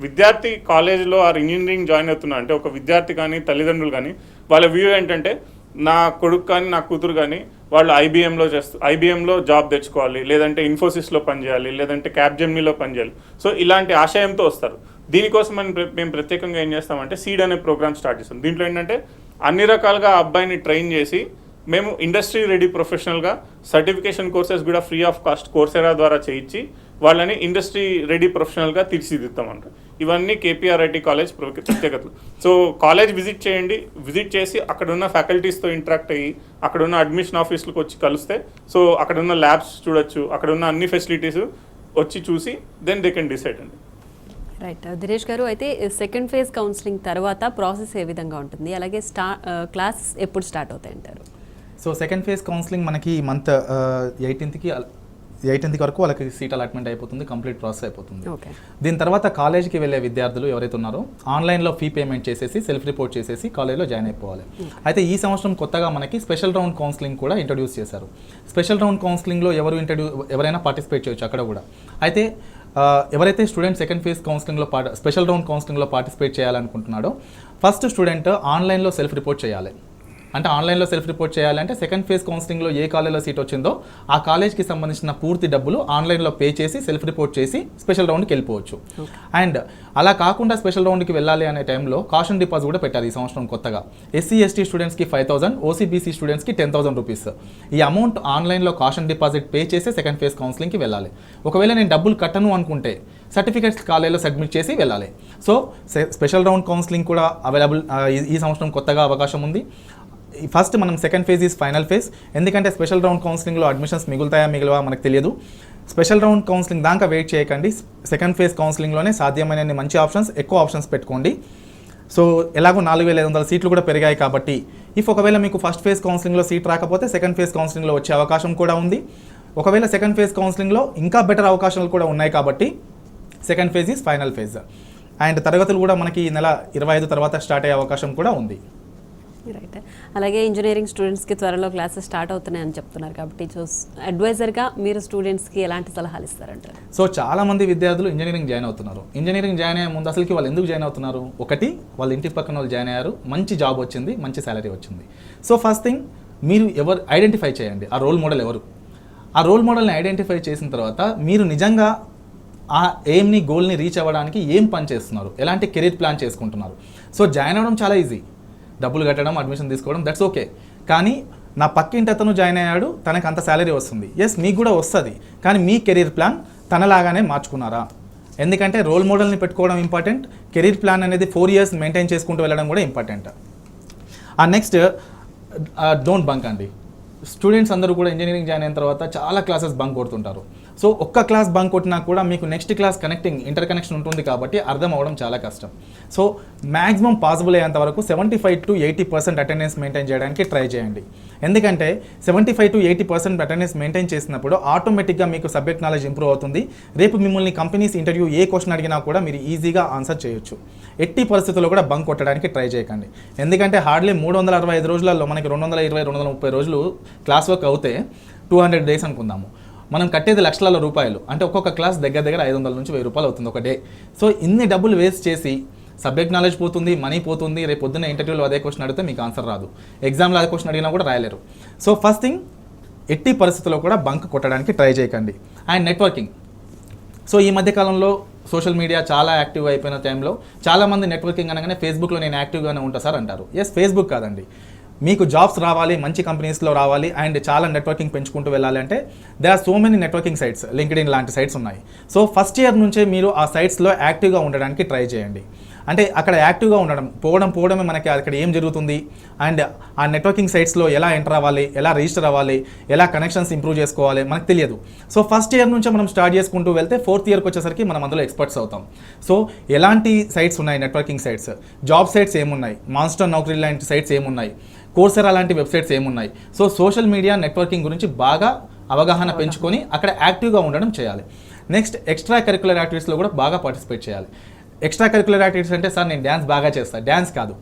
విద్యార్థి కాలేజ్లో ఆర్ ఇంజనీరింగ్ జాయిన్ అవుతున్నా అంటే ఒక విద్యార్థి కానీ తల్లిదండ్రులు కానీ వాళ్ళ వ్యూ ఏంటంటే నా కొడుకు కానీ నా కూతురు కానీ వాళ్ళు ఐబీఎంలో జాబ్ తెచ్చుకోవాలి, లేదంటే ఇన్ఫోసిస్లో పనిచేయాలి, లేదంటే క్యాప్జెమినీలో పనిచేయాలి. సో ఇలాంటి ఆశయంతో వస్తారు. దీనికోసం మేము ప్రత్యేకంగా ఏం చేస్తామంటే సీడ్ అనే ప్రోగ్రామ్ స్టార్ట్ చేస్తాం. దీంట్లో ఏంటంటే అన్ని రకాలుగా అబ్బాయిని ట్రైన్ చేసి మేము ఇండస్ట్రీ రెడీ ప్రొఫెషనల్గా సర్టిఫికేషన్ కోర్సెస్ కూడా ఫ్రీ ఆఫ్ కాస్ట్ కోర్సెరా ద్వారా చేయించి వాళ్ళని ఇండస్ట్రీ రెడీ ప్రొఫెషనల్గా తీర్చిదిద్దామంట. ఇవన్నీ కేపీఆర్ఐటి కాలేజ్ ప్రత్యేకతలు. సో కాలేజ్ విజిట్ చేసి అక్కడ ఉన్న ఫ్యాకల్టీస్తో ఇంటరాక్ట్ అయ్యి అక్కడ ఉన్న అడ్మిషన్ ఆఫీస్లకు వచ్చి కలిస్తే సో అక్కడ ఉన్న ల్యాబ్స్ చూడొచ్చు, అక్కడ ఉన్న అన్ని ఫెసిలిటీస్ వచ్చి చూసి దెన్ దే కెన్ డిసైడ్ అండి. రైట్ దినేష్ గారు, అయితే సెకండ్ ఫేజ్ కౌన్సిలింగ్ తర్వాత ప్రాసెస్ ఏ విధంగా ఉంటుంది, అలాగే క్లాస్ ఎప్పుడు స్టార్ట్ అవుతాయి అంటారు? సో సెకండ్ ఫేజ్ కౌన్సిలింగ్ మనకి ఈ మంత్ 18th వరకు వాళ్ళకి సీట్ అలాట్మెంట్ అయిపోతుంది, కంప్లీట్ ప్రాసెస్ అయిపోతుంది. దీని తర్వాత కాలేజ్కి వెళ్ళే విద్యార్థులు ఎవరైతే ఉన్నారో ఆన్లైన్లో ఫీ పేమెంట్ చేసేసి సెల్ఫ్ రిపోర్ట్ చేసేసి కాలేజ్లో జాయిన్ అయిపోవాలి. అయితే ఈ సంవత్సరం కొత్తగా మనకి స్పెషల్ రౌండ్ కౌన్సిలింగ్ కూడా ఇంట్రడ్యూస్ చేశారు. స్పెషల్ రౌండ్ కౌన్సిలింగ్లో ఎవరైనా పార్టిసిపేట్ చేయొచ్చు అక్కడ కూడా. అయితే ఎవరైతే స్టూడెంట్ సెకండ్ ఫేజ్ కౌన్సిలింగ్లో స్పెషల్ రౌండ్ కౌన్సిలింగ్లో పార్టిసిపేట్ చేయాలనుకుంటున్నాడో ఫస్ట్ స్టూడెంట్ ఆన్లైన్లో సెల్ఫ్ రిపోర్ట్ చేయాలి. అంటే ఆన్లైన్లో సెల్ఫ్ రిపోర్ట్ చేయాలంటే సెకండ్ ఫేజ్ కౌన్సిలింగ్లో ఏ కాలేజ్లో సీట్ వచ్చిందో ఆ కాలేజ్కి సంబంధించిన పూర్తి డబ్బులు ఆన్లైన్లో పే చేసి సెల్ఫ్ రిపోర్ట్ చేసి స్పెషల్ రౌండ్కి వెళ్ళిపోవచ్చు. అండ్ అలా కాకుండా స్పెషల్ రౌండ్కి వెళ్ళాలి అనే టైంలో కాషన్ డిపాజిట్ కూడా పెట్టారు ఈ సంవత్సరం కొత్తగా. SC/ST స్టూడెంట్స్కి 5,000, OC/BC స్టూడెంట్స్కి 10,000 రూపీస్. ఈ అమౌంట్ ఆన్లైన్లో కాషన్ డిపాజిట్ పే చేసి సెకండ్ ఫేజ్ కౌన్సిలింగ్కి వెళ్ళాలి. ఒకవేళ నేను డబ్బులు కట్టను అనుకుంటే సర్టిఫికేట్స్ కాలేజ్లో సబ్మిట్ చేసి వెళ్ళాలి. సో స్పెషల్ రౌండ్ కౌన్సిలింగ్ కూడా అవైలబుల్ ఈ సంవత్సరం కొత్తగా అవకాశం ఉంది. ఫస్ట్ మనం second phase is final phase. ఎందుకంటే స్పెషల్ రౌండ్ కౌన్సిలింగ్లో అడ్మిషన్స్ మిగలవా మనకు తెలియదు. స్పెషల్ రౌండ్ కౌన్సిలింగ్ దాకా వెయిట్ చేయకండి. సెకండ్ ఫేజ్ కౌన్సిలింగ్లోనే సాధ్యమైన మంచి ఆప్షన్స్, ఎక్కువ ఆప్షన్స్ పెట్టుకోండి. సో ఎలాగో 4,500 సీట్లు కూడా పెరిగాయి కాబట్టి ఒకవేళ మీకు ఫస్ట్ ఫేజ్ కౌన్సిలింగ్లో సీట్ రాకపోతే సెకండ్ ఫేజ్ కౌన్సిలింగ్లో వచ్చే అవకాశం కూడా ఉంది. ఒకవేళ సెకండ్ ఫేజ్ కౌన్సిలింగ్లో ఇంకా బెటర్ అవకాశాలు కూడా ఉన్నాయి కాబట్టి second phase is final phase. And తరగతులు కూడా మనకి ఈ నెల 25 తర్వాత స్టార్ట్ అయ్యే అవకాశం కూడా ఉంది. రైట్. అలాగే ఇంజనీరింగ్ స్టూడెంట్స్కి త్వరలో క్లాసెస్ స్టార్ట్ అవుతున్నాయని చెప్తున్నారు కాబట్టి అడ్వైజర్గా మీరు స్టూడెంట్స్కి ఎలాంటి సలహాలు ఇస్తారంటారు? సో చాలామంది విద్యార్థులు ఇంజనీరింగ్ జాయిన్ అవుతున్నారు. ఇంజనీరింగ్ జాయిన్ అయ్యే ముందు అసలుకి వాళ్ళు ఎందుకు జాయిన్ అవుతున్నారు? ఒకటి, వాళ్ళ ఇంటి పక్కన వాళ్ళు జాయిన్ అయ్యారు, మంచి జాబ్ వచ్చింది, మంచి శాలరీ వచ్చింది. సో ఫస్ట్ థింగ్ మీరు ఎవరు ఐడెంటిఫై చేయండి, ఆ రోల్ మోడల్ ఎవరు. ఆ రోల్ మోడల్ని ఐడెంటిఫై చేసిన తర్వాత మీరు నిజంగా ఆ ఎయిమ్ని, గోల్ని రీచ్ అవ్వడానికి ఏం పని చేస్తున్నారు, ఎలాంటి కెరీర్ ప్లాన్ చేసుకుంటున్నారు. సో జాయిన్ అవ్వడం చాలా ఈజీ, డబ్బులు కట్టడం, అడ్మిషన్ తీసుకోవడం, దట్స్ ఓకే. కానీ నా పక్కింటి అతను జాయిన్ అయ్యాడు, తనకు అంత శాలరీ వస్తుంది, ఎస్ మీకు కూడా వస్తుంది. కానీ మీ కెరీర్ ప్లాన్ తనలాగానే మార్చుకున్నారా? ఎందుకంటే రోల్ మోడల్ని పెట్టుకోవడం ఇంపార్టెంట్, కెరీర్ ప్లాన్ అనేది 4 years మెయింటైన్ చేసుకుంటూ వెళ్ళడం కూడా ఇంపార్టెంట్. నెక్స్ట్ డోంట్ బంక్ అండి. స్టూడెంట్స్ అందరూ కూడా ఇంజనీరింగ్ జాయిన్ అయిన తర్వాత చాలా క్లాసెస్ బంక్ కొడుతుంటారు. సో ఒక్క క్లాస్ బంక్ కొట్టినా కూడా మీకు నెక్స్ట్ క్లాస్ ఇంటర్ కనెక్షన్ ఉంటుంది కాబట్టి అర్థం అవ్వడం చాలా కష్టం. సో మ్యాక్సిమం పాసిబుల్ అయ్యేంత వరకు 75 to 80% అటెండెన్స్ మెయింటైన్ చేయడానికి ట్రై చేయండి. ఎందుకంటే 75 to 80% అటెండెన్స్ మెయింటైన్ చేసినప్పుడు ఆటోమేటిక్గా మీకు సబ్జెక్ట్ నాలెడ్జ్ ఇంప్రూవ్ అవుతుంది. రేపు మిమ్మల్ని కంపెనీస్ ఇంటర్వ్యూ ఏ క్వశ్చన్ అడిగినా కూడా మీరు ఈజీగా ఆన్సర్ చేయొచ్చు. ఎట్టి పరిస్థితుల్లో కూడా బంక్ కొట్టడానికి ట్రై చేయకండి. ఎందుకంటే హార్డ్లీ 365 రోజులలో మనకి 220-230 రోజులు క్లాస్ వర్క్ అవుతే 200 days అనుకుందాము. మనం కట్టేది లక్షల రూపాయలు, అంటే ఒక్కొక్క క్లాస్ దగ్గర 500 నుంచి 1000 రూపాయలు అవుతుంది ఒక డే. సో ఇన్ని డబ్బులు వేస్ట్ చేసి సబ్జెక్ట్ నాలెడ్జ్ పోతుంది, మనీ పోతుంది. రేపు పొద్దున్న ఇంటర్వ్యూలో అదే క్వశ్చన్ అడిగితే మీకు ఆన్సర్ రాదు, ఎగ్జామ్లో అదే క్వశ్చన్ అడిగినా కూడా రాయలేరు. సో ఫస్ట్ థింగ్, ఎట్టి పరిస్థితుల్లో కూడా బంక్ కొట్టడానికి ట్రై చేయకండి. And networking. సో ఈ మధ్యకాలంలో సోషల్ మీడియా చాలా యాక్టివ్ అయిపోయిన టైంలో చాలామంది నెట్వర్కింగ్ అనగానే ఫేస్బుక్లో నేను యాక్టివ్గానే ఉంటా సార్ అంటారు. ఎస్, ఫేస్బుక్ కాదండి. మీకు జాబ్స్ రావాలి, మంచి కంపెనీస్లో రావాలి అండ్ చాలా నెట్వర్కింగ్ పెంచుకుంటూ వెళ్ళాలి అంటే they are so many networking sites, LinkedIn లాంటి సైట్స్ ఉన్నాయి. సో ఫస్ట్ ఇయర్ నుంచే మీరు ఆ సైట్స్లో యాక్టివ్గా ఉండడానికి ట్రై చేయండి. అంటే అక్కడ యాక్టివ్గా ఉండడం పోవడమే మనకి అక్కడ ఏం జరుగుతుంది అండ్ ఆ నెట్వర్కింగ్ సైట్స్లో ఎలా ఎంటర్ అవ్వాలి, ఎలా రిజిస్టర్ అవ్వాలి, ఎలా కనెక్షన్స్ ఇంప్రూవ్ చేసుకోవాలి మనకు తెలియదు. సో ఫస్ట్ ఇయర్ నుంచే మనం స్టార్ట్ చేసుకుంటూ వెళ్తే 4th yearకి వచ్చేసరికి మనం అందులో ఎక్స్పర్ట్స్ అవుతాం. సో ఎలాంటి సైట్స్ ఉన్నాయి నెట్వర్కింగ్ సైట్స్, జాబ్ సైట్స్ ఏమున్నాయి, మాన్స్టర్ నౌకరీ లాంటి సైట్స్ ఏమున్నాయి, కోర్సెరా లాంటి వెబ్సైట్స్ ఏమున్నాయి. సో సోషల్ మీడియా నెట్వర్కింగ్ గురించి బాగా అవగాహన పెంచుకొని అక్కడ యాక్టివ్గా ఉండడం చేయాలి. నెక్స్ట్, ఎక్స్ట్రా కరిక్యులర్ యాక్టివిటీస్లో కూడా బాగా పార్టిసిపేట్ చేయాలి. ఎక్స్ట్రా కరిక్యులర్ యాక్టివిటీస్ అంటే సార్ నేను డ్యాన్స్ బాగా చేస్తాను, డ్యాన్స్ కాదు,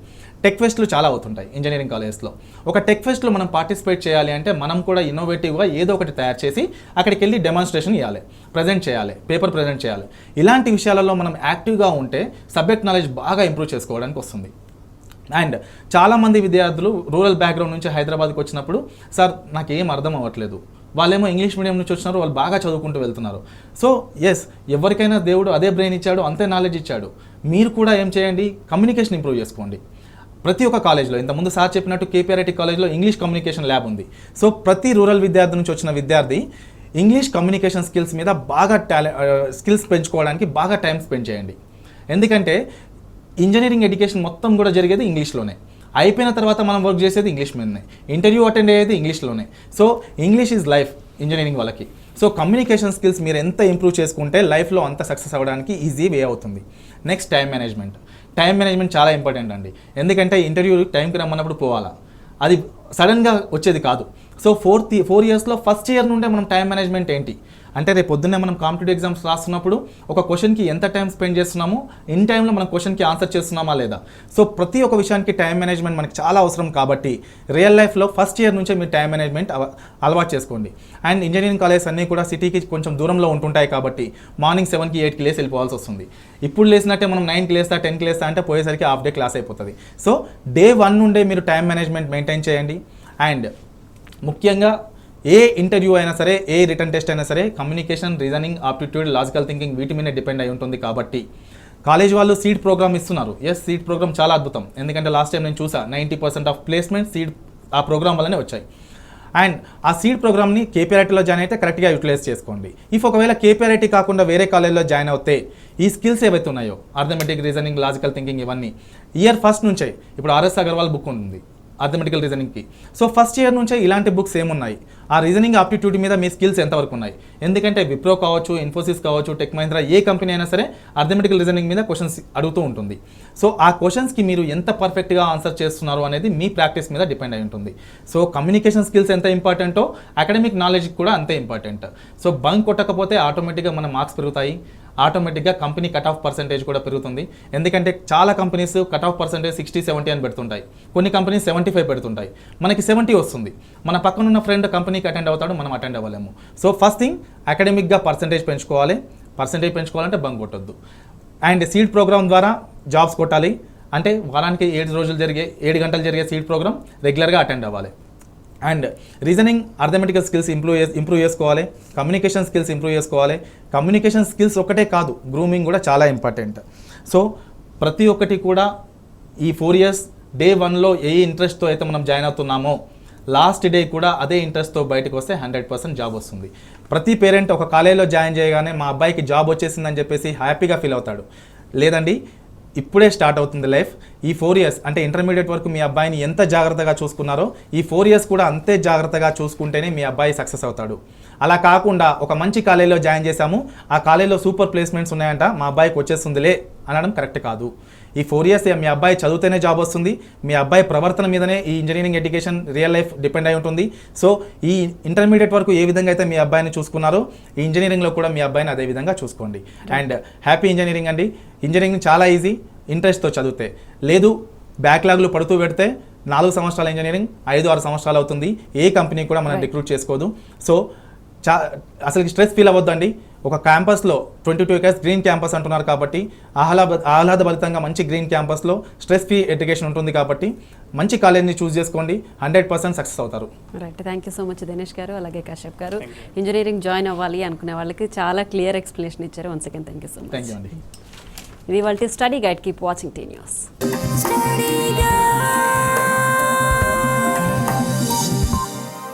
టెక్ ఫెస్ట్లు చాలా అవుతుంటాయి ఇంజనీరింగ్ కాలేజెస్లో. ఒక టెక్ ఫెస్ట్లో మనం పార్టిసిపేట్ చేయాలి అంటే మనం కూడా ఇన్నోవేటివ్గా ఏదో ఒకటి తయారు చేసి అక్కడికి వెళ్ళి డెమాన్స్ట్రేషన్ ఇవ్వాలి, ప్రజెంట్ చేయాలి, పేపర్ ప్రజెంట్ చేయాలి. ఇలాంటి విషయాలలో మనం యాక్టివ్గా ఉంటే సబ్జెక్ట్ నాలెడ్జ్ బాగా ఇంప్రూవ్ చేసుకోవడానికి వస్తుంది. అండ్ చాలామంది విద్యార్థులు రూరల్ బ్యాక్గ్రౌండ్ నుంచి హైదరాబాద్కి వచ్చినప్పుడు సార్ నాకు ఏం అర్థం అవ్వట్లేదు, వాళ్ళేమో ఇంగ్లీష్ మీడియం నుంచి వచ్చినారు, వాళ్ళు బాగా చదువుకుంటూ వెళ్తున్నారు. సో ఎస్, ఎవరికైనా దేవుడు అదే బ్రెయిన్ ఇచ్చాడు, అంతే నాలెడ్జ్ ఇచ్చాడు. మీరు కూడా ఏం చేయండి, కమ్యూనికేషన్ ఇంప్రూవ్ చేసుకోండి. ప్రతి ఒక్క కాలేజ్లో, ఇంతకుముందు సార్ చెప్పినట్టు KPRIT కాలేజ్లో ఇంగ్లీష్ కమ్యూనికేషన్ ల్యాబ్ ఉంది. సో ప్రతి రూరల్ విద్యార్థి నుంచి వచ్చిన విద్యార్థి ఇంగ్లీష్ కమ్యూనికేషన్ స్కిల్స్ మీద బాగా స్కిల్స్ పెంచుకోవడానికి బాగా టైం స్పెండ్ చేయండి. ఎందుకంటే ఇంజనీరింగ్ ఎడ్యుకేషన్ మొత్తం కూడా జరిగేది ఇంగ్లీష్లోనే. అయిపోయిన తర్వాత మనం వర్క్ చేసేది ఇంగ్లీష్ మీదనే, ఇంటర్వ్యూ అటెండ్ అయ్యేది ఇంగ్లీష్లోనే. So English is life engineering వాళ్ళకి. సో కమ్యూనికేషన్ స్కిల్స్ మీరు ఎంత ఇంప్రూవ్ చేసుకుంటే లైఫ్లో అంత సక్సెస్ అవ్వడానికి ఈజీ వే అవుతుంది. Next, time management. Time management చాలా ఇంపార్టెంట్ అండి. ఎందుకంటే ఇంటర్వ్యూ టైంకి రమ్మన్నప్పుడు పోవాలా, అది సడన్గా వచ్చేది కాదు. సో 4 yearsలో ఫస్ట్ ఇయర్ నుండే మనం టైం మేనేజ్మెంట్ ఏంటి అంటే రేపు పొద్దున్నే మనం కాంపిటేటివ్ ఎగ్జామ్స్ రాస్తున్నప్పుడు ఒక క్వశ్చన్కి ఎంత టైం స్పెండ్ చేస్తున్నాము, ఇన్ టైంలో మనం క్వశ్చన్కి ఆన్సర్ చేస్తున్నామా లేదా. సో ప్రతి ఒక్క విషయానికి టైం మేనేజ్మెంట్ మనకి చాలా అవసరం కాబట్టి రియల్ లైఫ్లో ఫస్ట్ ఇయర్ నుంచే మీరు టైం మేనేజ్మెంట్ అలవాటు చేసుకోండి. అండ్ ఇంజనీరింగ్ కాలేజెస్ అన్నీ కూడా సిటీకి కొంచెం దూరంలో ఉంటుంటాయి కాబట్టి మార్నింగ్ 7కి 8కి లేసి వెళ్ళిపోవాల్సి వస్తుంది. ఇప్పుడు లేసినట్టే మనం 9కి లేస్తా 10కి లేస్తా అంటే పోయేసరికి హాఫ్ డే క్లాస్ అయిపోతుంది. సో Day 1 నుండే మీరు టైం మేనేజ్మెంట్ మెయింటైన్ చేయండి. అండ్ ముఖ్యంగా ఏ ఇంటర్వ్యూ అయినా సరే, ఏ రిటర్న్ టెస్ట్ అయినా సరే communication, reasoning, aptitude, logical thinking వీటి మీద డిపెండ్ అయి ఉంటుంది. కాబట్టి కాలేజ్ వాళ్ళు సీడ్ ప్రోగ్రామ్ ఇస్తున్నారు. ఎస్, సీడ్ ప్రోగ్రామ్ చాలా అద్భుతం. ఎందుకంటే లాస్ట్ టైం నేను చూసా 90% ఆఫ్ ప్లేస్మెంట్ సీడ్ ఆ ప్రోగ్రామ్ వల్లనే వచ్చాయి. అండ్ ఆ సీడ్ ప్రోగ్రామ్ని KPRITలో జాయిన్ అయితే కరెక్ట్గా యూటిలైజ్ చేసుకోండి. ఇఫ్ ఒకవేళ KPRIT కాకుండా వేరే కాలేజ్లో జాయిన్ అవుతే ఈ స్కిల్స్ ఏవైతే ఉన్నాయో అర్థమెటిక్, రీజనింగ్, లాజికల్ థింకింగ్ ఇవన్నీ ఇయర్ ఫస్ట్ నుంచే, ఇప్పుడు RS అగర్వాల్ బుక్ ఉంది అర్థమెటికల్ రీజనింగ్కి. సో ఫస్ట్ ఇయర్ నుంచే ఇలాంటి బుక్స్ ఏమున్నాయి, ఆ రీజనింగ్ ఆప్టిట్యూడ్ మీద మీ స్కిల్స్ ఎంతవరకు ఉన్నాయి. ఎందుకంటే విప్రో కావచ్చు, ఇన్ఫోసిస్ కావచ్చు, టెక్ మహీంద్రా, ఏ కంపెనీ అయినా సరే అర్థమెటికల్ రీజనింగ్ మీద క్వశ్చన్స్ అడుగుతూ ఉంటుంది. సో ఆ క్వశ్చన్స్కి మీరు ఎంత పర్ఫెక్ట్గా ఆన్సర్ చేస్తున్నారు అనేది మీ ప్రాక్టీస్ మీద డిపెండ్ అయి ఉంటుంది. సో కమ్యూనికేషన్ స్కిల్స్ ఎంత ఇంపార్టెంటో అకాడమిక్ నాలెడ్జ్ కూడా అంతే ఇంపార్టెంట్. సో బంక్ కొట్టకపోతే ఆటోమేటిక్గా మన మార్క్స్ పెరుగుతాయి, ఆటోమేటిక్గా కంపెనీ కట్ ఆఫ్ పర్సెంటేజ్ కూడా పెరుగుతుంది. ఎందుకంటే చాలా కంపెనీస్ కట్ ఆఫ్ పర్సెంటేజ్ 60-70 అని పెడుతుంటాయి, కొన్ని కంపెనీస్ 75 పెడుతుంటాయి. మనకి 70 వస్తుంది, మన పక్కన ఉన్న ఫ్రెండ్ కంపెనీకి అటెండ్ అవుతాడు, మనం అటెండ్ అవ్వలేము. సో ఫస్ట్ థింగ్ అకాడమిక్గా పర్సెంటేజ్ పెంచుకోవాలంటే బంక్ కొట్టొద్దు. అండ్ సీడ్ ప్రోగ్రామ్ ద్వారా జాబ్స్ కొట్టాలి అంటే వారానికి 7 గంటలు జరిగే సీడ్ ప్రోగ్రామ్ రెగ్యులర్గా అటెండ్ అవ్వాలి. And reasoning, arithmetical skills improve చేసుకోవాలి, కమ్యూనికేషన్ స్కిల్స్ ఇంప్రూవ్ చేసుకోవాలి. కమ్యూనికేషన్ స్కిల్స్ ఒకటే కాదు, గ్రూమింగ్ కూడా చాలా ఇంపార్టెంట్. సో ప్రతి ఒక్కటి కూడా ఈ 4 years Day 1లో ఏ ఇంట్రెస్ట్తో అయితే మనం జాయిన్ అవుతున్నామో లాస్ట్ డే కూడా అదే ఇంట్రెస్ట్తో బయటకు వస్తే 100% జాబ్ వస్తుంది. ప్రతి పేరెంట్ ఒక కాలేజీలో జాయిన్ చేయగానే మా అబ్బాయికి జాబ్ వచ్చేసిందని చెప్పేసి హ్యాపీగా ఫీల్ అవుతాడు. లేదండి, ఇప్పుడే స్టార్ట్ అవుతుంది లైఫ్. ఈ 4 years అంటే ఇంటర్మీడియట్ వరకు మీ అబ్బాయిని ఎంత జాగ్రత్తగా చూసుకున్నారో ఈ 4 years కూడా అంతే జాగ్రత్తగా చూసుకుంటేనే మీ అబ్బాయి సక్సెస్ అవుతాడు. అలా కాకుండా ఒక మంచి కాలేజీలో జాయిన్ చేశాము, ఆ కాలేజీలో సూపర్ ప్లేస్మెంట్స్ ఉన్నాయంట, మా అబ్బాయికి వచ్చేస్తుందిలే అనడం కరెక్ట్ కాదు. ఈ 4 years మీ అబ్బాయి చదివితేనే జాబ్ వస్తుంది. మీ అబ్బాయి ప్రవర్తన మీదనే ఈ engineering education real life depend అయి ఉంటుంది. సో ఈ ఇంటర్మీడియట్ వరకు ఏ విధంగా అయితే మీ అబ్బాయిని చూసుకున్నారో ఈ ఇంజనీరింగ్లో కూడా మీ అబ్బాయిని అదే విధంగా చూసుకోండి. అండ్ హ్యాపీ ఇంజనీరింగ్ అండి. ఇంజనీరింగ్ చాలా ఈజీ ఇంట్రెస్ట్తో చదివితే. లేదు బ్యాక్లాగ్లు పడుతూ పెడితే 4 సంవత్సరాల ఇంజనీరింగ్ 5-6 సంవత్సరాలు అవుతుంది. ఏ కంపెనీ కూడా మనం రిక్రూట్ చేసుకోదు. సో అసలు స్ట్రెస్ ఫీల్ అవ్వద్దండి. ఒక క్యాంపస్లో 22 acres గ్రీన్ క్యాంపస్ అంటున్నారు కాబట్టి ఆహ్లాదభరితంగా మంచి గ్రీన్ క్యాంపస్లో స్ట్రెస్ ఫ్రీ ఎడ్యుకేషన్ ఉంటుంది కాబట్టి మంచి కాలేజ్ని చూస్ చేసుకోండి, 100% సక్సెస్ అవుతారు. Right, thank you so much Dinesh గారు, అలాగే కశ్యప్ గారు. ఇంజనీరింగ్ జాయిన్ అవ్వాలి అనుకునే వాళ్ళకి చాలా క్లియర్ ఎక్స్ప్లెనేషన్ ఇచ్చారు. Once again thank you so much. Thank you అండి. ఇది వాళ్ళ study guide. Keep watching tea news. Study Guide.